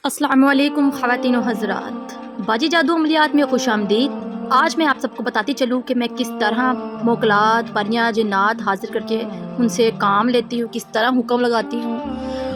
अस्सलामुअलैकुम ख़वातीन व हज़रात, बाजी जादू अमलियात में खुशामदीद। आज मैं आप सबको बताती चलूँ कि मैं किस तरह मोकलात परियाँ जिन्नात हाजिर करके उनसे काम लेती हूँ, किस तरह हुक्म लगाती हूँ।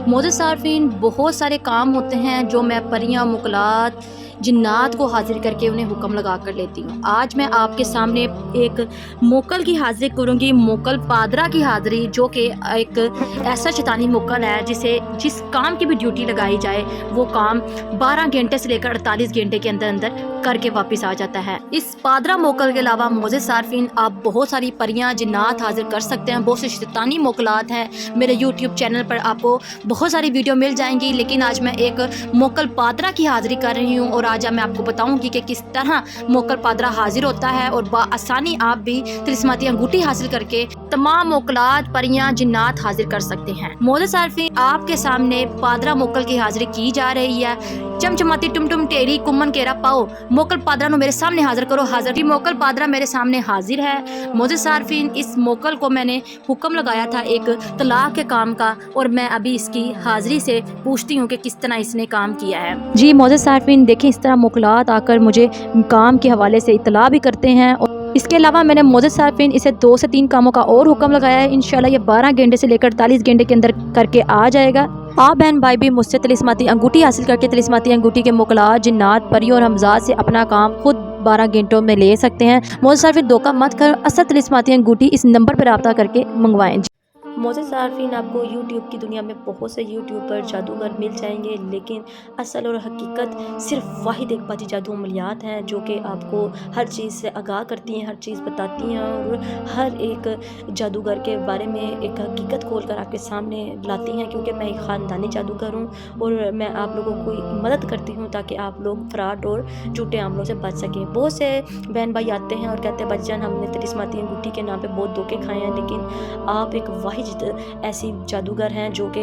मोअज़्ज़िज़ सारफीन, बहुत सारे काम होते हैं जो मैं परियाँ मोकलात जिन्नात को हाजिर करके उन्हें हुक्म लगा कर लेती हूँ। आज मैं आपके सामने एक मोकल की हाजिरी करूँगी, मोकल पादरा की हाजिरी, जो कि एक ऐसा शैतानी मोकल है जिस काम की भी ड्यूटी लगाई जाए वो काम 12 घंटे से लेकर 48 घंटे के अंदर अंदर करके वापस आ जाता है। इस पादरा मोकल के अलावा मोअज़्ज़िज़ सारफीन, आप बहुत सारी परियाँ जिन्नात हाजिर कर सकते हैं। बहुत से शैतानी मोकलात हैं, मेरे यूट्यूब चैनल पर आपको बहुत सारी वीडियो मिल जाएंगी, लेकिन आज मैं एक मोकल पादरा की हाजिरी कर रही हूँ और आज मैं आपको बताऊंगी कि किस तरह मोकल पादरा हाजिर होता है और बआसानी आप भी तिलिस्माती अंगूठी हासिल करके तमाम मोकलात परियाँ जिन्नात हाजिर कर सकते हैं। मोअज़्ज़िज़ सारफीन, आपके सामने पादरा मोकल की हाजिरी की जा रही है। चमचमाती टुमटुम टेरी कुमन केरा पाओ, मोकल पादरा नो मेरे सामने हाजिर करो। हाजिर की मोकल पादरा मेरे सामने हाजिर है। मोअज़्ज़िज़ सारफीन, इस मोकल को मैंने हुक्म लगाया था एक तलाक के काम का, और मैं अभी इसकी हाजिरी से पूछती हूँ कि किस तरह इसने काम किया है। जी मोअज़्ज़िज़ सारफीन, देखें इस तरह मोकलात आकर मुझे काम के हवाले से इतला भी करते हैं। और इसके अलावा मैंने मोअज़्ज़िज़ सारफीन इसे 2 से 3 कामों का और हुक्म लगाया है। इंशाल्लाह ये 12 घंटे से लेकर 48 घंटे के अंदर करके आ जाएगा। आप बहन भाई भी मुझसे तिलिस्माती अंगूठी हासिल करके तिलिस्माती अंगूठी के मोकलात जिन्नात परियों और हमजात से अपना काम खुद 12 घंटों में ले सकते हैं। मोअज़्ज़िज़ सारफीन, धोखा मत कर, असल तिलिस्माती अंगूठी इस नंबर पर रब्ता करके मंगवाएं। मोअज़्ज़िज़ सारफीन, आपको यूट्यूब की दुनिया में बहुत से यूट्यूबर जादूगर मिल जाएंगे, लेकिन असल और हकीकत सिर्फ वाहिद एक बाजी जादू अमलियात हैं जो कि आपको हर चीज़ से आगाह करती हैं, हर चीज़ बताती हैं और हर एक जादूगर के बारे में एक हकीकत खोल कर आपके सामने लाती हैं। क्योंकि मैं एक ख़ानदानी जादूगर हूँ और मैं आप लोगों को मदद करती हूँ ताकि आप लोग फ्रॉड और झूठे अमलों से बच सकें। बहुत से बहन भाई आते हैं और कहते हैं बच्चन, हमने तिलिस्माती अंगूठी के नाम पर बहुत धोखे खाए हैं, लेकिन आप एक वाहिद ऐसी जादूगर हैं जो कि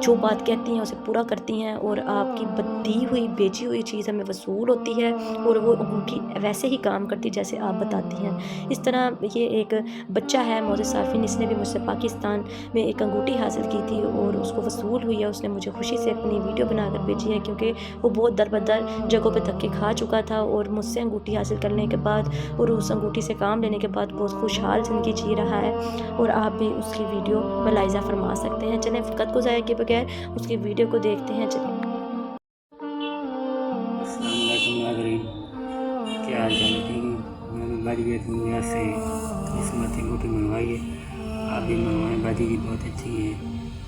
जो बात कहती हैं उसे पूरा करती हैं और आपकी दी हुई बेची हुई चीज़ हमें वसूल होती है और वो अंगूठी वैसे ही काम करती जैसे आप बताती हैं। इस तरह ये एक बच्चा है मोअज़्ज़िज़ सारफीन, इसने भी मुझसे पाकिस्तान में एक अंगूठी हासिल की थी और उसको वसूल हुई है। उसने मुझे खुशी से अपनी वीडियो बनाकर भेजी है क्योंकि वो बहुत दर बदर जगहों पर धक्के खा चुका था और मुझसे अंगूठी हासिल करने के बाद और उस अंगूठी से काम लेने के बाद बहुत खुशहाल ज़िंदगी जी रहा है। और आप भी उसकी वीडियो मुलाहिज़ा फरमा सकते हैं। चलें फ़कत को ज़ाया किए बगैर उसकी वीडियो को देखते हैं। चलें। क्या हाल चाल है? मैंने बाजी की दुनिया से किस्मत अंगूठी मंगवाई है, आप भी मंगवाएं। बाजी की बहुत अच्छी है,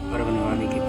पर बनवाने के